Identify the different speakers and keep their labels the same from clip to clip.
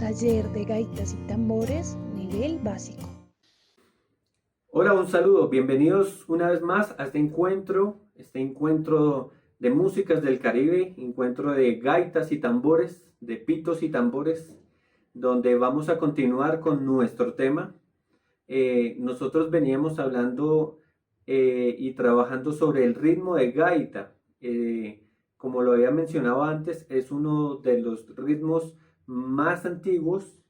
Speaker 1: Taller de gaitas y tambores, nivel básico.
Speaker 2: Hola, un saludo, bienvenidos una vez más a este encuentro de músicas del Caribe, encuentro de gaitas y tambores, de pitos y tambores, donde vamos a continuar con nuestro tema. Nosotros veníamos hablando y trabajando sobre el ritmo de gaita. Como lo había mencionado antes, es uno de los ritmos más antiguos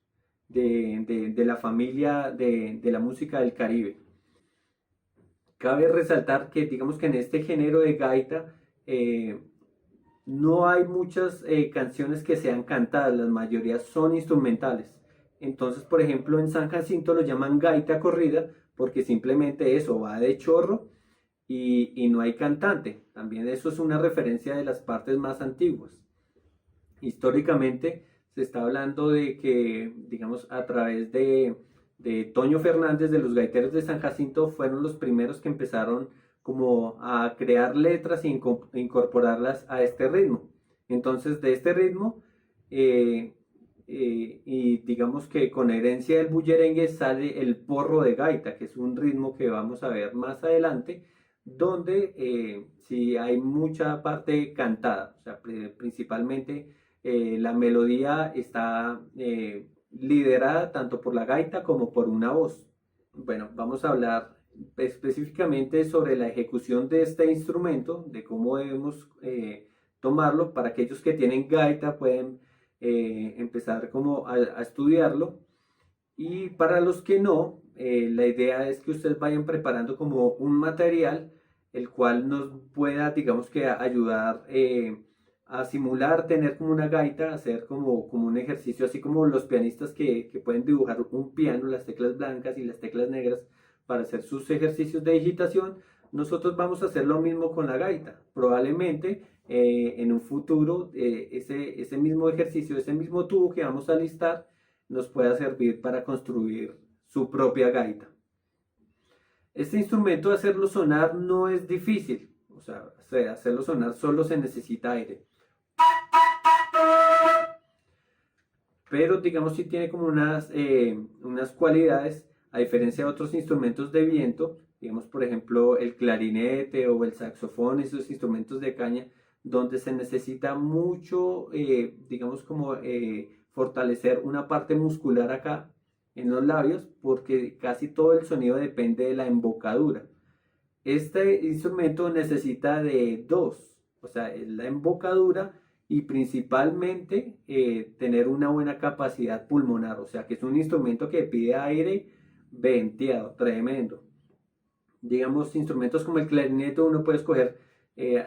Speaker 2: de la familia de la música del Caribe. Cabe resaltar que digamos que en este género de gaita eh, no hay muchas canciones que sean cantadas, las mayorías son instrumentales. Entonces, por ejemplo, en San Jacinto lo llaman gaita corrida porque simplemente eso va de chorro y no hay cantante. También eso es una referencia de las partes más antiguas. Históricamente se está hablando de que, digamos, a través de Toño Fernández de los Gaiteros de San Jacinto fueron los primeros que empezaron como a crear letras e incorporarlas a este ritmo. Entonces, de este ritmo, eh, y digamos que con herencia del bullerengue sale el porro de gaita, que es un ritmo que vamos a ver más adelante, donde sí hay mucha parte cantada, o sea, principalmente la melodía está liderada tanto por la gaita como por una voz. Bueno, vamos a hablar específicamente sobre la ejecución de este instrumento, de cómo debemos tomarlo. Para aquellos que tienen gaita pueden empezar como a estudiarlo, y para los que no, la idea es que ustedes vayan preparando como un material el cual nos pueda, digamos que, ayudar a simular tener como una gaita, hacer como un ejercicio, así como los pianistas que pueden dibujar un piano, las teclas blancas y las teclas negras para hacer sus ejercicios de digitación. Nosotros vamos a hacer lo mismo con la gaita. Probablemente en un futuro ese mismo ejercicio, ese mismo tubo que vamos a listar, nos pueda servir para construir su propia gaita. Este instrumento, hacerlo sonar no es difícil, o sea, hacerlo sonar solo se necesita aire. Pero digamos si tiene como unas cualidades, a diferencia de otros instrumentos de viento, digamos por ejemplo el clarinete o el saxofón, esos instrumentos de caña, donde se necesita mucho, digamos como fortalecer una parte muscular acá en los labios, porque casi todo el sonido depende de la embocadura. Este instrumento necesita de dos, o sea, la embocadura y principalmente tener una buena capacidad pulmonar, o sea, que es un instrumento que pide aire venteado, tremendo. Digamos, instrumentos como el clarinete uno puede escoger,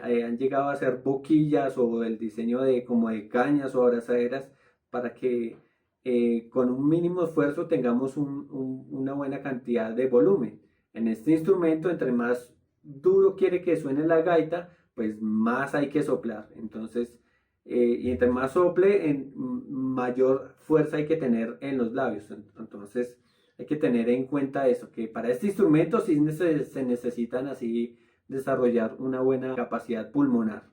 Speaker 2: han llegado a ser boquillas o el diseño de como de cañas o abrazaderas para que con un mínimo esfuerzo tengamos una buena cantidad de volumen. En este instrumento, entre más duro quiere que suene la gaita, pues más hay que soplar. Entonces, y entre más sople, mayor fuerza hay que tener en los labios. Entonces, hay que tener en cuenta eso, que para este instrumento sí se necesitan así desarrollar una buena capacidad pulmonar.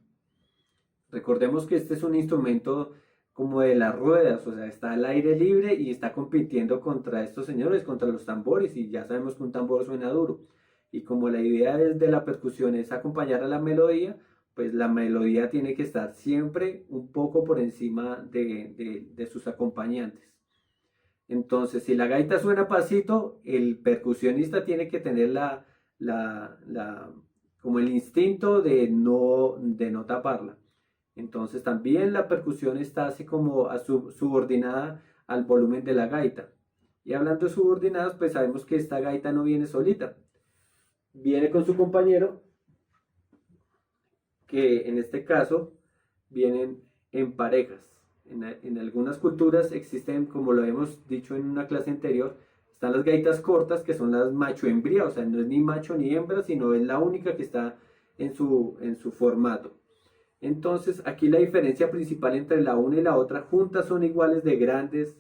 Speaker 2: Recordemos que este es un instrumento como de las ruedas, o sea, está al aire libre y está compitiendo contra estos señores, contra los tambores, y ya sabemos que un tambor suena duro. Y como la idea de la percusión es acompañar a la melodía, pues la melodía tiene que estar siempre un poco por encima de sus acompañantes. Entonces, si la gaita suena pasito, el percusionista tiene que tener como el instinto de no taparla. Entonces, también la percusión está así como subordinada al volumen de la gaita. Y hablando de subordinados, pues sabemos que esta gaita no viene solita. Viene con su compañero, que en este caso vienen en parejas. En algunas culturas existen, como lo hemos dicho en una clase anterior, están las gaitas cortas, que son las macho hembría, o sea, no es ni macho ni hembra, sino es la única que está en su formato. Entonces, aquí la diferencia principal entre la una y la otra, juntas son iguales de grandes,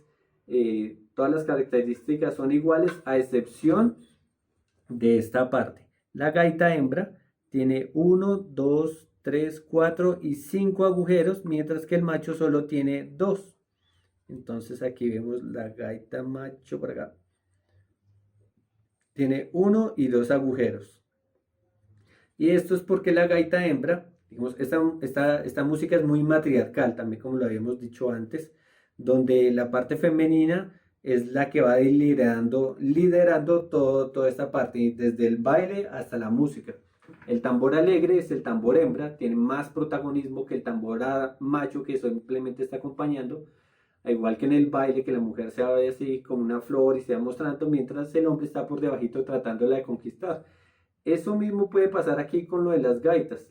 Speaker 2: todas las características son iguales, a excepción de esta parte. La gaita hembra tiene uno, 2, 3, 4 y 5 agujeros, mientras que el macho solo tiene 2. Entonces aquí vemos la gaita macho por acá. Tiene 1 y 2 agujeros. Y esto es porque la gaita hembra, digamos, esta música es muy matriarcal, también como lo habíamos dicho antes, donde la parte femenina es la que va liderando toda esta parte, desde el baile hasta la música. El tambor alegre es el tambor hembra, tiene más protagonismo que el tambor macho que simplemente está acompañando, al igual que en el baile, que la mujer se ve así como una flor y se va mostrando, mientras el hombre está por debajito tratándola de conquistar. Eso mismo puede pasar aquí con lo de las gaitas.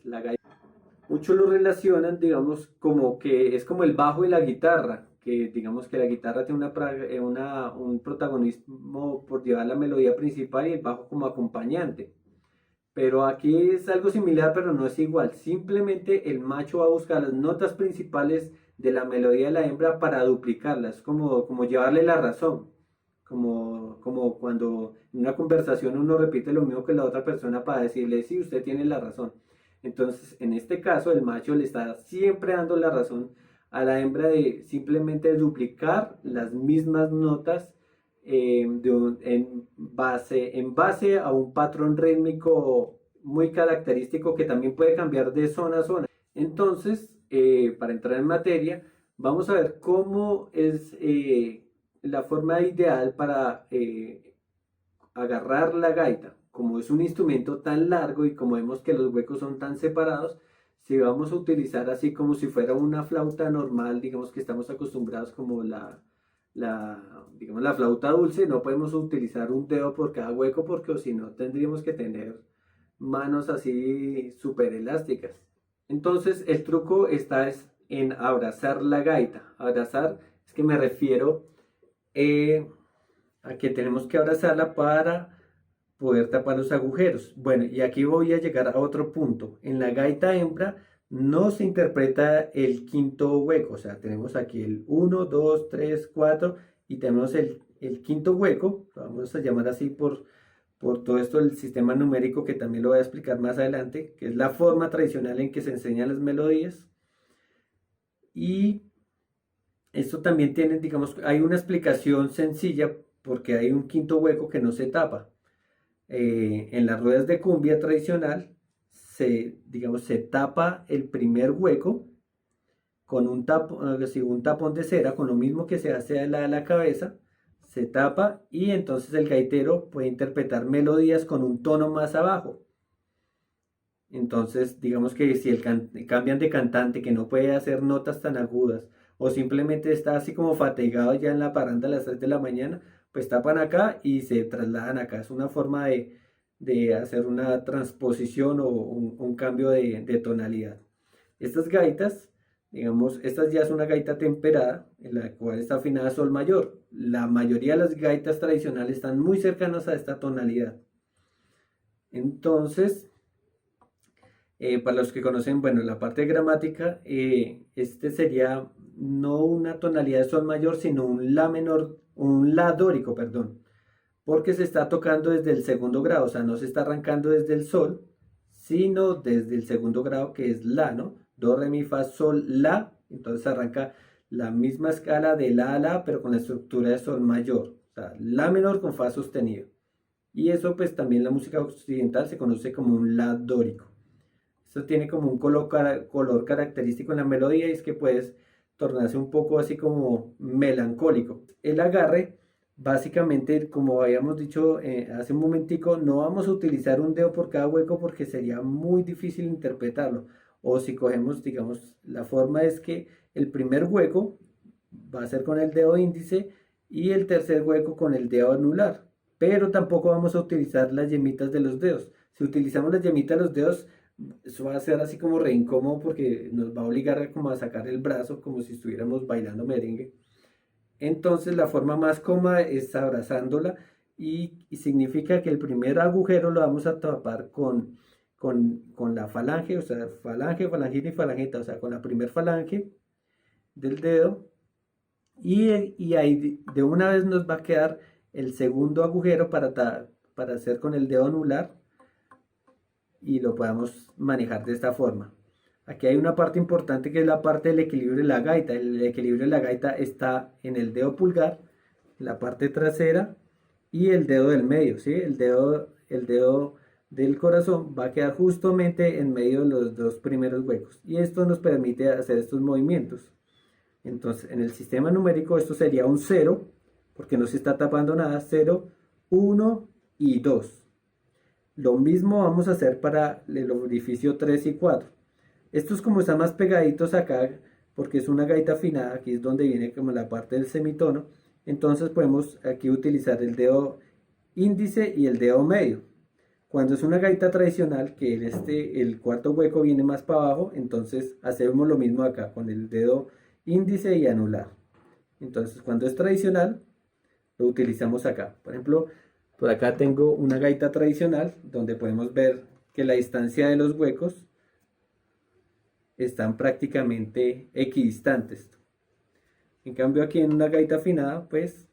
Speaker 2: Muchos lo relacionan, digamos, como que es como el bajo y la guitarra, que digamos que la guitarra tiene un protagonismo por llevar la melodía principal y el bajo como acompañante. Pero aquí es algo similar, pero no es igual. Simplemente el macho va a buscar las notas principales de la melodía de la hembra para duplicarlas, como llevarle la razón. Como cuando en una conversación uno repite lo mismo que la otra persona para decirle, sí, usted tiene la razón. Entonces, en este caso, el macho le está siempre dando la razón a la hembra de simplemente duplicar las mismas notas en base a un patrón rítmico muy característico que también puede cambiar de zona a zona. Entonces, para entrar en materia, vamos a ver cómo es la forma ideal para agarrar la gaita. Como es un instrumento tan largo y como vemos que los huecos son tan separados, si vamos a utilizar así como si fuera una flauta normal, digamos que estamos acostumbrados como digamos, la flauta dulce, no podemos utilizar un dedo por cada hueco porque si no tendríamos que tener manos así súper elásticas. Entonces el truco está en abrazar la gaita. Abrazar es que me refiero a que tenemos que abrazarla para poder tapar los agujeros. Bueno, y aquí voy a llegar a otro punto. En la gaita hembra no se interpreta el quinto hueco, o sea, tenemos aquí el 1, 2, 3, 4 y tenemos el quinto hueco, lo vamos a llamar así por todo esto del sistema numérico que también lo voy a explicar más adelante, que es la forma tradicional en que se enseñan las melodías. Y esto también tiene, digamos, hay una explicación sencilla porque hay un quinto hueco que no se tapa. En las ruedas de cumbia tradicional digamos, se tapa el primer hueco con un tapón de cera, con lo mismo que se hace a la cabeza, se tapa y entonces el gaitero puede interpretar melodías con un tono más abajo. Entonces, digamos que si cambian de cantante que no puede hacer notas tan agudas o simplemente está así como fatigado ya en la parranda a las 3 de la mañana, pues tapan acá y se trasladan acá. Es una forma de hacer una transposición o un cambio de tonalidad. Estas gaitas, digamos, esta ya es una gaita temperada en la cual está afinada a sol mayor. La mayoría de las gaitas tradicionales están muy cercanas a esta tonalidad. Entonces, para los que conocen, bueno, la parte de gramática, este sería no una tonalidad de sol mayor, sino un la menor, un la dórico, perdón, porque se está tocando desde el segundo grado, o sea, no se está arrancando desde el sol, sino desde el segundo grado que es la, ¿no? Do, re, mi, fa, sol, la, entonces arranca la misma escala de la a la, pero con la estructura de sol mayor, o sea, la menor con fa sostenido. Y eso pues también en la música occidental se conoce como un la dórico. Esto tiene como un color característico en la melodía y es que puedes tornarse un poco así como melancólico. El agarre, básicamente, como habíamos dicho hace un momentico, no vamos a utilizar un dedo por cada hueco porque sería muy difícil interpretarlo. O si cogemos, digamos, la forma es que el primer hueco va a ser con el dedo índice y el tercer hueco con el dedo anular. Pero tampoco vamos a utilizar las yemitas de los dedos. Si utilizamos las yemitas de los dedos, eso va a ser así como re incómodo porque nos va a obligar como a sacar el brazo como si estuviéramos bailando merengue. Entonces la forma más cómoda es abrazándola y significa que el primer agujero lo vamos a tapar con la falange, o sea, falange, falangita y falangeta, o sea, con la primer falange del dedo y ahí de una vez nos va a quedar el segundo agujero para hacer con el dedo anular y lo podamos manejar de esta forma. Aquí hay una parte importante que es la parte del equilibrio de la gaita. El equilibrio de la gaita está en el dedo pulgar, la parte trasera y el dedo del medio, ¿sí? El dedo del corazón va a quedar justamente en medio de los dos primeros huecos. Y esto nos permite hacer estos movimientos. Entonces, en el sistema numérico esto sería un 0, porque no se está tapando nada. 0, 1 y 2. Lo mismo vamos a hacer para el orificio 3 y 4. Estos como están más pegaditos acá, porque es una gaita afinada, aquí es donde viene como la parte del semitono, entonces podemos aquí utilizar el dedo índice y el dedo medio. Cuando es una gaita tradicional, que el cuarto hueco viene más para abajo, entonces hacemos lo mismo acá, con el dedo índice y anular. Entonces cuando es tradicional, lo utilizamos acá. Por ejemplo, por acá tengo una gaita tradicional, donde podemos ver que la distancia de los huecos están prácticamente equidistantes. En cambio aquí en una gaita afinada, pues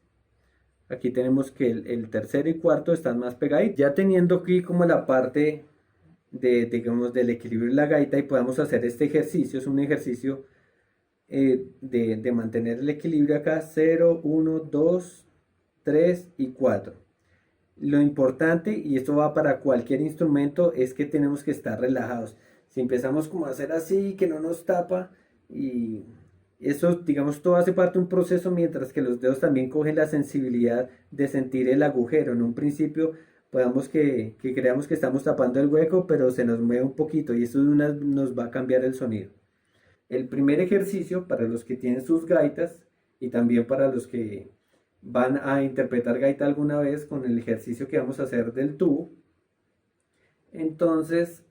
Speaker 2: aquí tenemos que el tercero y cuarto están más pegaditos. Ya teniendo aquí como la parte digamos, del equilibrio de la gaita y podamos hacer este ejercicio, es un ejercicio de mantener el equilibrio acá, 0, 1, 2, 3 y 4. Lo importante, y esto va para cualquier instrumento, es que tenemos que estar relajados. Si empezamos como a hacer así, que no nos tapa, y eso, digamos, todo hace parte de un proceso, mientras que los dedos también cogen la sensibilidad de sentir el agujero. En un principio, podamos que creamos que estamos tapando el hueco, pero se nos mueve un poquito, y eso nos va a cambiar el sonido. El primer ejercicio para los que tienen sus gaitas, y también para los que van a interpretar gaita alguna vez, con el ejercicio que vamos a hacer del tubo. Entonces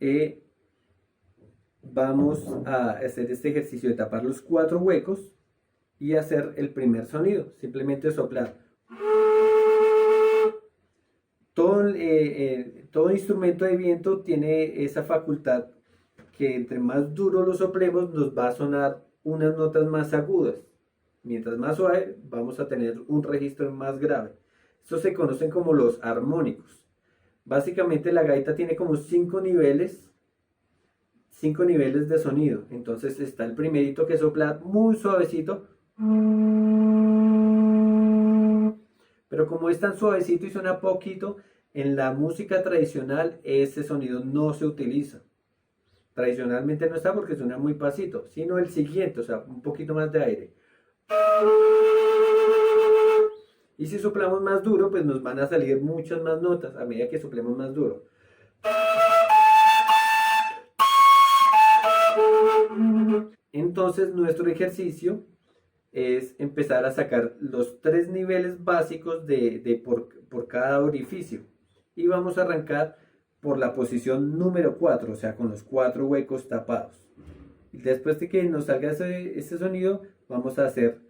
Speaker 2: vamos a hacer este ejercicio de tapar los 4 huecos y hacer el primer sonido, simplemente soplar. Todo instrumento de viento tiene esa facultad, que entre más duro lo soplemos nos va a sonar unas notas más agudas. Mientras más suave, vamos a tener un registro más grave. Estos se conocen como los armónicos. Básicamente la gaita tiene como 5 niveles de sonido. Entonces está el primerito, que es soplar muy suavecito. Pero como es tan suavecito y suena poquito, en la música tradicional ese sonido no se utiliza. Tradicionalmente no está porque suena muy pasito, sino el siguiente, o sea, un poquito más de aire. Y si soplamos más duro, pues nos van a salir muchas más notas a medida que soplemos más duro. Entonces nuestro ejercicio es empezar a sacar los 3 niveles básicos por cada orificio. Y vamos a arrancar por la posición número 4, o sea, con los 4 huecos tapados. Y después de que nos salga ese sonido, vamos a hacer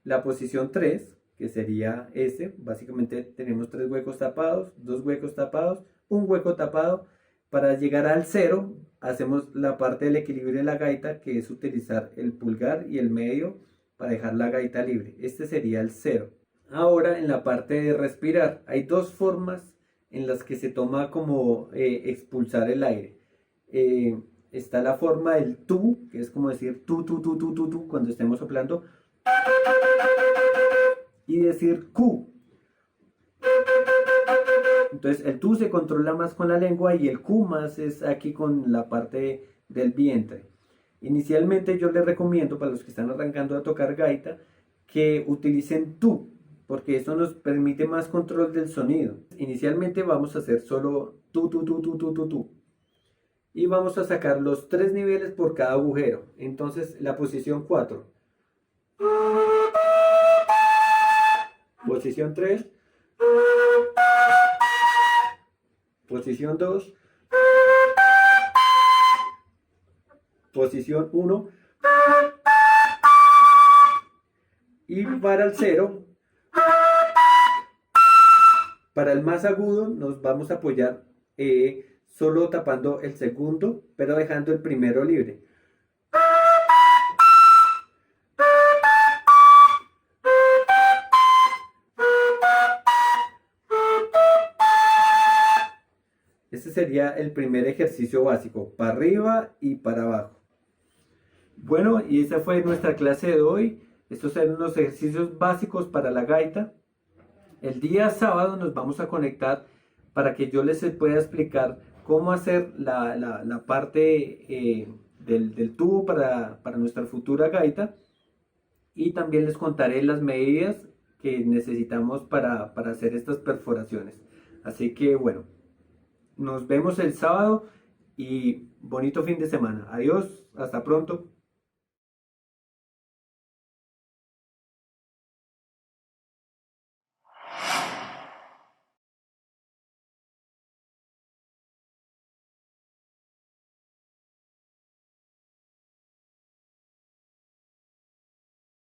Speaker 2: la posición 3, que sería este. Básicamente tenemos 3 huecos tapados, 2 huecos tapados, un hueco tapado. Para llegar al 0, hacemos la parte del equilibrio de la gaita, que es utilizar el pulgar y el medio para dejar la gaita libre. Este sería el 0. Ahora, en la parte de respirar, hay 2 formas en las que se toma como expulsar el aire. Está la forma del tu, que es como decir tu cuando estemos soplando, y decir cu. Entonces el tu se controla más con la lengua y el cu más es aquí con la parte del vientre. Inicialmente yo les recomiendo, para los que están arrancando a tocar gaita, que utilicen tu, porque esto nos permite más control del sonido. Inicialmente vamos a hacer solo tu. Y vamos a sacar los 3 niveles por cada agujero. Entonces la posición 4. Posición 3. Posición 2. Posición 1. Y para el 0, para el más agudo, nos vamos a apoyar solo tapando el segundo, pero dejando el primero libre. Este sería el primer ejercicio básico, para arriba y para abajo. Bueno, y esa fue nuestra clase de hoy. Estos eran los ejercicios básicos para la gaita. El día sábado nos vamos a conectar para que yo les pueda explicar cómo hacer la parte del tubo para nuestra futura gaita. Y también les contaré las medidas que necesitamos para hacer estas perforaciones. Así que bueno, nos vemos el sábado y bonito fin de semana. Adiós, hasta pronto.